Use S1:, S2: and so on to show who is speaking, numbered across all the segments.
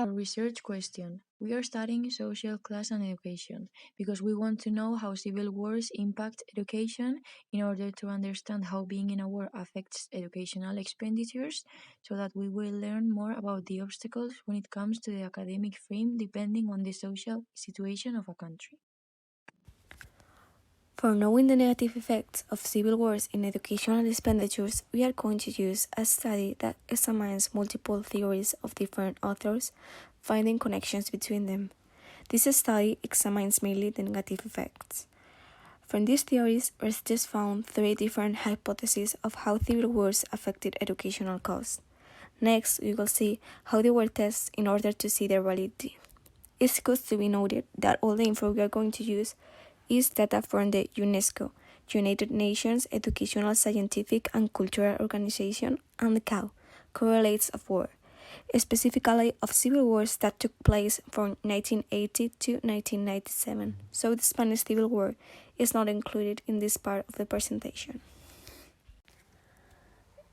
S1: our research question. We are studying social class and education because we want to know how civil wars impact education in order to understand how being in a war affects educational expenditures so that we will learn more about the obstacles when it comes to the academic frame depending on the social situation of a country.
S2: For knowing the negative effects of civil wars in educational expenditures, we are going to use a study that examines multiple theories of different authors, finding connections between them. This study examines mainly the negative effects. From these theories, researchers found 3 different hypotheses of how civil wars affected educational costs. Next, we will see how they were tested in order to see their validity. It's good to be noted that all the info we are going to use is data from the UNESCO, United Nations Educational, Scientific and Cultural Organization, and the CAO, Correlates of War, specifically of civil wars that took place from 1980 to 1997, so the Spanish Civil War is not included in this part of the presentation.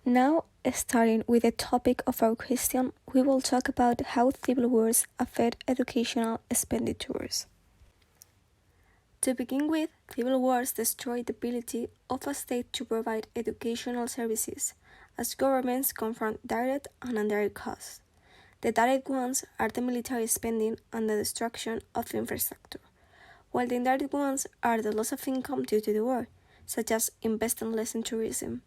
S2: Now, starting with the topic of our question, we will talk about how civil wars affect educational expenditures. To begin with, civil wars destroy the ability of a state to provide educational services, as governments confront direct and indirect costs. The direct ones are the military spending and the destruction of infrastructure, while the indirect ones are the loss of income due to the war, such as investing less in tourism.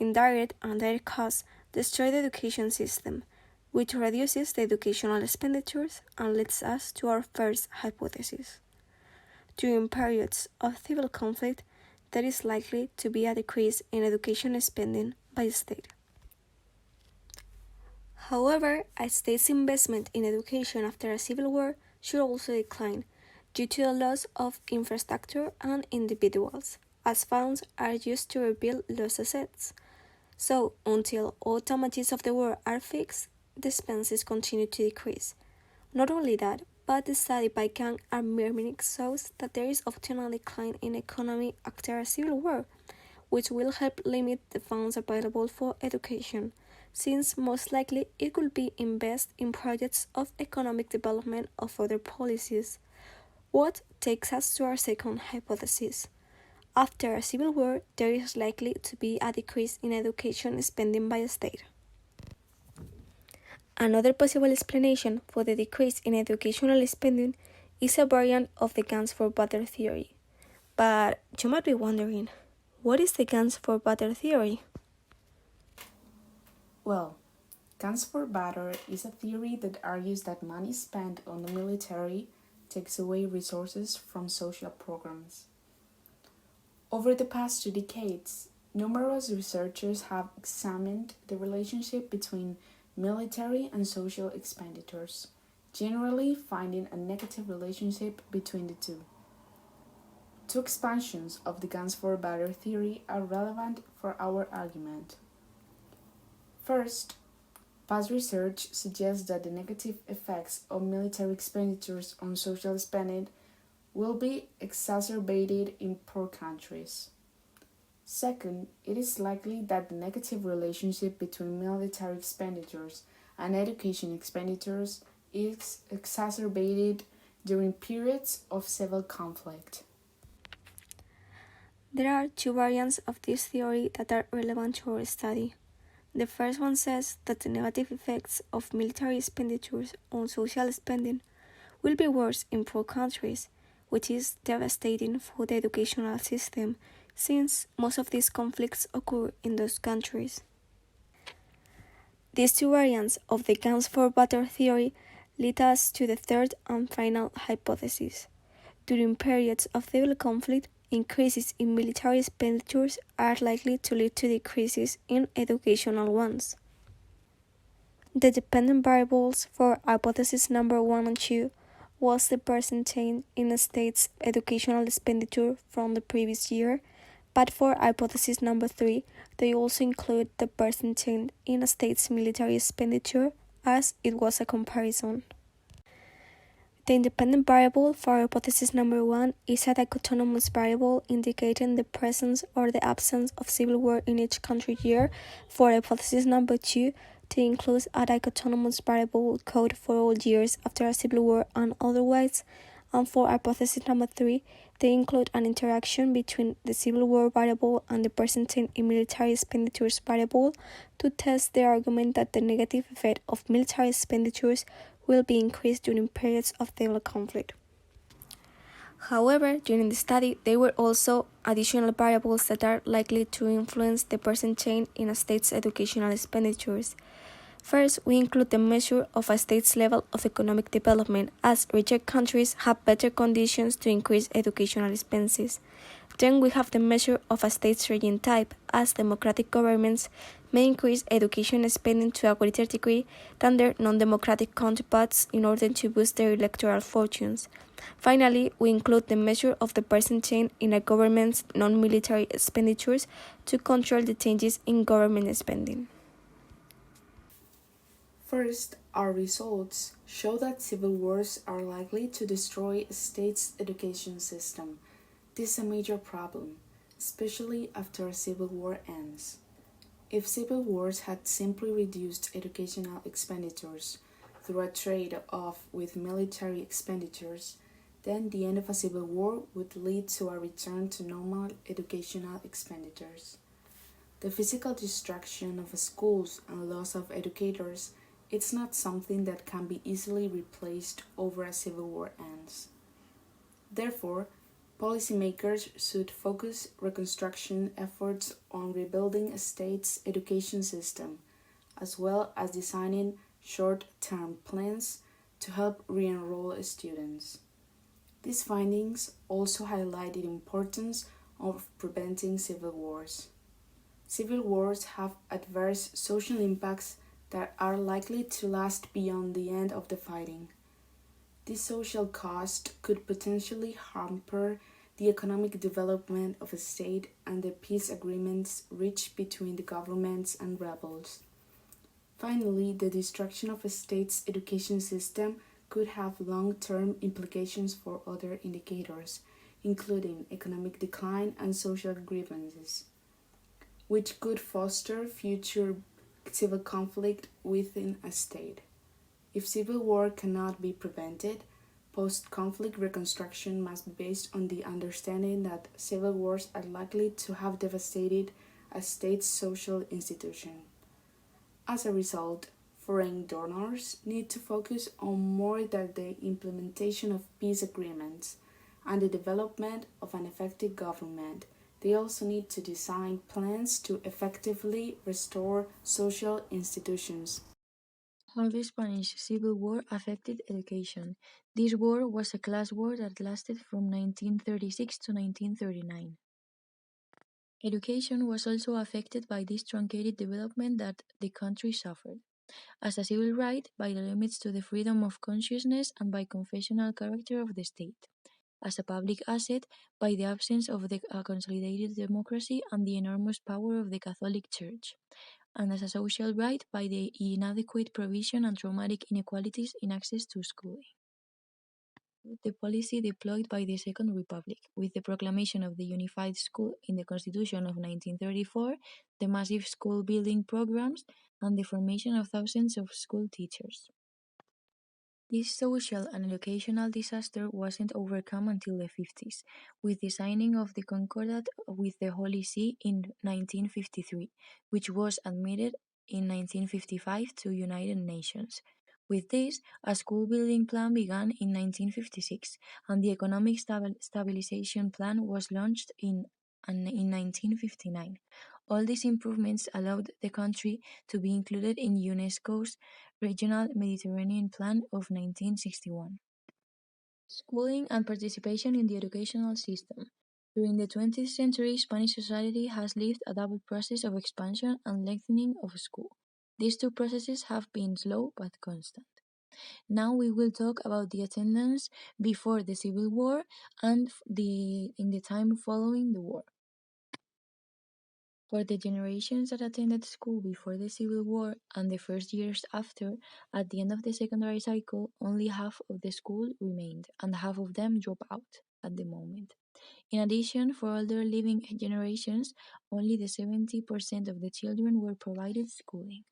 S2: Indirect and direct costs destroy the education system, which reduces the educational expenditures and leads us to our first hypothesis. During periods of civil conflict, there is likely to be a decrease in education spending by the state. However, a state's investment in education after a civil war should also decline due to the loss of infrastructure and individuals, as funds are used to rebuild lost assets. So, until all damages of the war are fixed, the expenses continue to decrease. Not only that, but the study by Kang and Mirminik shows that there is often a decline in economy after a civil war, which will help limit the funds available for education, since most likely it will be invested in projects of economic development of other policies. What takes us to our second hypothesis. After a civil war, there is likely to be a decrease in education spending by the state. Another possible explanation for the decrease in educational spending is a variant of the guns for butter theory. But you might be wondering, what is the guns for butter theory?
S3: Well, guns for butter is a theory that argues that money spent on the military takes away resources from social programs. Over the past 2 decades, numerous researchers have examined the relationship between military and social expenditures, generally finding a negative relationship between the two. 2 expansions of the guns for butter theory are relevant for our argument. First, past research suggests that the negative effects of military expenditures on social spending will be exacerbated in poor countries. Second, it is likely that the negative relationship between military expenditures and education expenditures is exacerbated during periods of civil conflict.
S2: There are 2 variants of this theory that are relevant to our study. The first one says that the negative effects of military expenditures on social spending will be worse in poor countries, which is devastating for the educational system since most of these conflicts occur in those countries. These 2 variants of the guns for butter theory lead us to the third and final hypothesis. During periods of civil conflict, increases in military expenditures are likely to lead to decreases in educational ones. The dependent variables for hypothesis number 1 and 2 was the percentage in a state's educational expenditure from the previous year, but for hypothesis number 3, they also include the percentage in a state's military expenditure as it was a comparison. The independent variable for hypothesis number 1 is a dichotomous variable indicating the presence or the absence of civil war in each country year. For hypothesis number 2, They include a dichotomous variable code for all years after a civil war and otherwise. And for hypothesis number 3, they include an interaction between the Civil War variable and the percentage in military expenditures variable to test the argument that the negative effect of military expenditures will be increased during periods of civil conflict. However, during the study, there were also additional variables that are likely to influence the percentage in a state's educational expenditures. First, we include the measure of a state's level of economic development, as richer countries have better conditions to increase educational expenses. Then we have the measure of a state's regime type, as democratic governments may increase education spending to a greater degree than their non-democratic counterparts in order to boost their electoral fortunes. Finally, we include the measure of the percentage in a government's non-military expenditures to control the changes in government spending.
S3: First, our results show that civil wars are likely to destroy a state's education system. This is a major problem, especially after a civil war ends. If civil wars had simply reduced educational expenditures through a trade-off with military expenditures, then the end of a civil war would lead to a return to normal educational expenditures. The physical destruction of schools and loss of educators it's not something that can be easily replaced over a civil war ends. Therefore, policymakers should focus reconstruction efforts on rebuilding a state's education system, as well as designing short-term plans to help re-enroll students. These findings also highlight the importance of preventing civil wars. Civil wars have adverse social impacts that are likely to last beyond the end of the fighting. This social cost could potentially hamper the economic development of a state and the peace agreements reached between the governments and rebels. Finally, the destruction of a state's education system could have long-term implications for other indicators, including economic decline and social grievances, which could foster future civil conflict within a state. If civil war cannot be prevented, post-conflict reconstruction must be based on the understanding that civil wars are likely to have devastated a state's social institution. As a result, foreign donors need to focus on more than the implementation of peace agreements and the development of an effective government. They also need to design plans to effectively restore social institutions.
S1: How the Spanish Civil War affected education. This war was a class war that lasted from 1936 to 1939. Education was also affected by this truncated development that the country suffered. As a civil right, by the limits to the freedom of consciousness and by confessional character of the state. As a public asset, by the absence of a consolidated democracy and the enormous power of the Catholic Church. And as a social right, by the inadequate provision and traumatic inequalities in access to schooling. The policy deployed by the Second Republic, with the proclamation of the Unified School in the Constitution of 1934, the massive school building programs, and the formation of thousands of school teachers. This social and educational disaster wasn't overcome until the 50s, with the signing of the Concordat with the Holy See in 1953, which was admitted in 1955 to United Nations. With this, a school building plan began in 1956, and the Economic Stabilization Plan was launched in 1959. All these improvements allowed the country to be included in UNESCO's Regional Mediterranean Plan of 1961. Schooling and participation in the educational system. During the 20th century, Spanish society has lived a double process of expansion and lengthening of school. These two processes have been slow but constant. Now we will talk about the attendance before the Civil War and in the time following the war. For the generations that attended school before the Civil War and the first years after, at the end of the secondary cycle, only half of the school remained, and half of them dropped out at the moment. In addition, for older living generations, only the 70% of the children were provided schooling.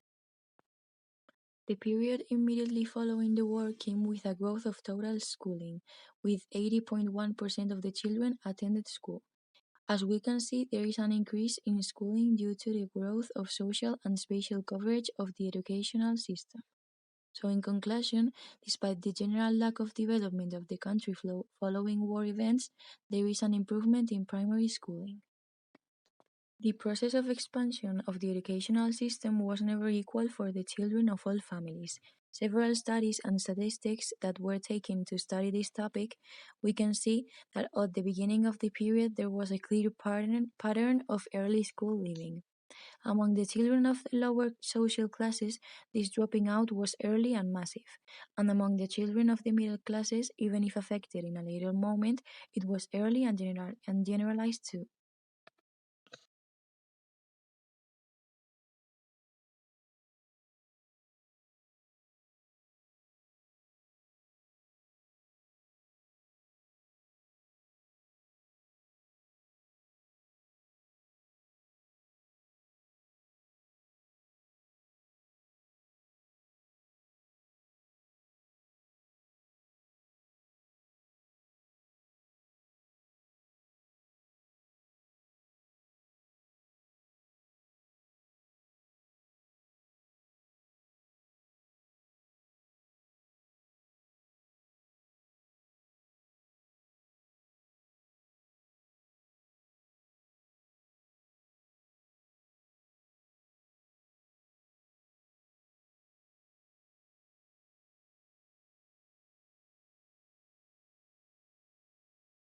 S1: The period immediately following the war came with a growth of total schooling, with 80.1% of the children attended school. As we can see, there is an increase in schooling due to the growth of social and spatial coverage of the educational system. So, in conclusion, despite the general lack of development of the country following war events, there is an improvement in primary schooling. The process of expansion of the educational system was never equal for the children of all families. Several studies and statistics that were taken to study this topic, we can see that at the beginning of the period there was a clear pattern of early school leaving. Among the children of the lower social classes, this dropping out was early and massive, and among the children of the middle classes, even if affected in a later moment, it was early and generalized too.